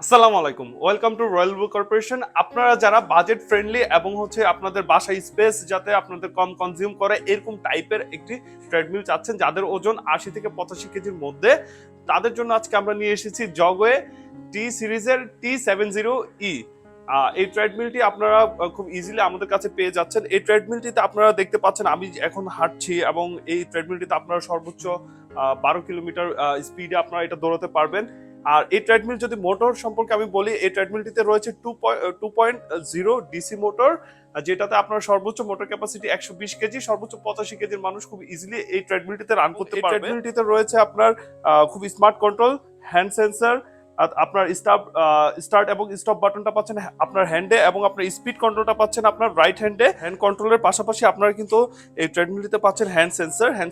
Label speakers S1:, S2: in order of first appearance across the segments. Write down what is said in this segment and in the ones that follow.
S1: আসসালামু আলাইকুম, welcome to royal blue corporation. আপনারা যারা বাজেট ফ্রেন্ডলি এবং আপনাদের বাসায় স্পেস যাতে আপনাদের কম কনজিউম করে এরকম টাইপের একটি ট্রেডমিল চাচ্ছেন, যাদের ওজন 80 থেকে 85 কেজির মধ্যে, তাদের জন্য আজকে আমরা নিয়ে এসেছি জগওয়ে টি সিরিজের T70E। এই ট্রেডমিলটি আপনারা খুব ইজিলি আমাদের কাছে পেয়ে যাচ্ছেন। এই ট্রেডমিলটিতে আপনারা দেখতে পাচ্ছেন আমি এখন হাঁটছি, এবং এই ট্রেডমিলটিতে আপনারা সর্বোচ্চ 12 কিলোমিটার স্পিডে আপনারা এটা দৌড়াতে পারবেন। আর এই ট্রেডমিল যদি মোটর সম্পর্কে আমি বলি, এই ট্রেডমিলটিতে রয়েছে 2.0 ডিসি মোটর, যেটাতে আপনার সর্বোচ্চ মোটর ক্যাপাসিটি 120 কেজি, সর্বোচ্চ 85 কেজির মানুষ খুব ইজিলি এই ট্রেডমিলটিতে রান করতে পারবে। এই ট্রেডমিলটিতে রয়েছে আপনার খুব স্মার্ট কন্ট্রোল, হ্যান্ড সেন্সর, আপনার স্টার্ট এবং স্টপ বাটনটা পাচ্ছেন আপনার হ্যান্ডে, এবং আপনার স্পিড কন্ট্রোলটা পাচ্ছেন আপনার রাইট হ্যান্ডে। হ্যান্ড কন্ট্রোলের পাশাপাশি আপনারা কিন্তু এই ট্রেডমিলটিতে পাচ্ছেন হ্যান্ড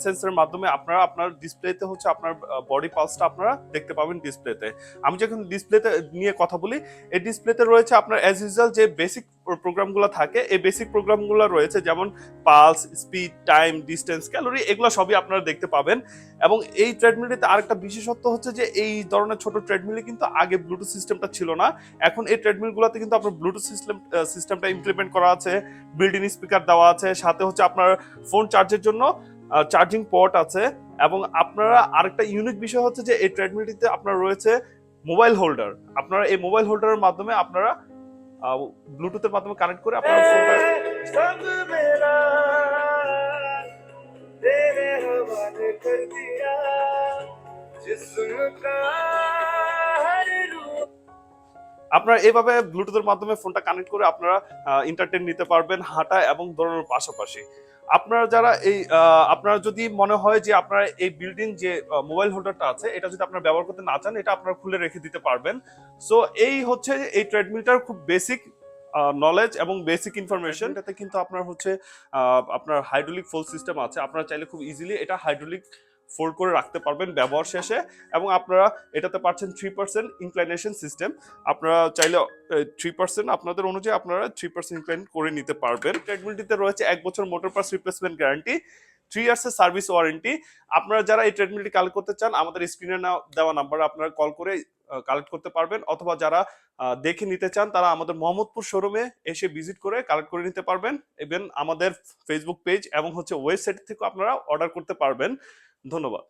S1: সেন্সরের মাধ্যমে আপনারা আপনার ডিসপ্লেতে আপনার বডি পালসটা আপনারা দেখতে পাবেন ডিসপ্লেতে। আমি যখন ডিসপ্লেতে নিয়ে কথা বলি, এই ডিসপ্লেতে রয়েছে আপনার অ্যাজ ইউজুয়াল যে বেসিক প্রোগ্রামগুলো থাকে, এই বেসিক প্রোগ্রামগুলো রয়েছে, যেমন pulse, speed, time, distance, calorie, এগুলো সবই আপনারা দেখতে পাবেন। এবং এই ট্রেডমিলটিতে আরেকটা বিশেষত্ব হচ্ছে যে এই ধরনের ছোট ট্রেডমিলে কিন্তু আগে ব্লুটুথ সিস্টেমটা ছিল না। এখন এই ট্রেডমিলগুলোতে কিন্তু আপনার ব্লুটুথ সিস্টেমটা ইমপ্লিমেন্ট করা আছে, বিল্ট ইন স্পিকার দেওয়া আছে, সাথে আপনার ফোন চার্জের জন্য চার্জিং পোর্ট আছে। এবং আপনারা আরেকটা ইউনিক বিষয় হচ্ছে যে এই ট্রেডমিলটিতে আপনার রয়েছে মোবাইল হোল্ডার। আপনারা এই মোবাইল হোল্ডারের মাধ্যমে আপনারা ব্লুটুথের মাধ্যমে কানেক্ট করে আপনার ফোনটা আপনারা এইভাবে ব্লুটুথের মাধ্যমে ফোনটা কানেক্ট করে আপনারা এন্টারটেইন নিতে পারবেন হাঁটা এবং দৌড়ানোর পাশাপাশি। আপনারা যারা আপনারা যদি মনে হয় যে আপনারা এই বিল্ডিং যে মোবাইল হোল্ডারটা আছে, এটা যদি আপনারা ব্যবহার করতে না চান, এটা আপনারা খুলে রেখে দিতে পারবেন। সো এই হচ্ছে এই ট্রেডমিলটার খুব বেসিক নলেজ এবং বেসিক ইনফরমেশন। এটাতে কিন্তু আপনার আপনার হাইড্রোলিক ফোল্ড সিস্টেম আছে। আপনারা চাইলে খুব ইজিলি এটা হাইড্রোলিক ফোল্ড করে রাখতে পারবেন ব্যবহার শেষে। এবং আপনারা এটাতে পাচ্ছেন 3% ইনক্লাইনেশন সিস্টেম। আপনারা চাইলে 3% আপনাদের অনুযায়ী আপনারা 3% ইনক্লাইন করে নিতে পারবেন। ট্রেডমিলটিতে রয়েছে 1 বছর motor parts replacement guarantee, 3 years এর সার্ভিস ওয়ারেন্টি। আপনারা যারা এই ট্রেডমিলটি কালেক্ট করতে চান, আমাদের স্ক্রিনে দেওয়া নাম্বারে আপনারা কল করে কালেক্ট করতে পারবেন, অথবা যারা দেখে নিতে চান তারা আমাদের মোহাম্মদপুর শোরুমে এসে ভিজিট করে কালেক্ট করে নিতে পারবেন। ইভেন আমাদের ফেসবুক পেজ এবং ওয়েবসাইট থেকে আপনারা অর্ডার করতে পারবেন। ধন্যবাদ।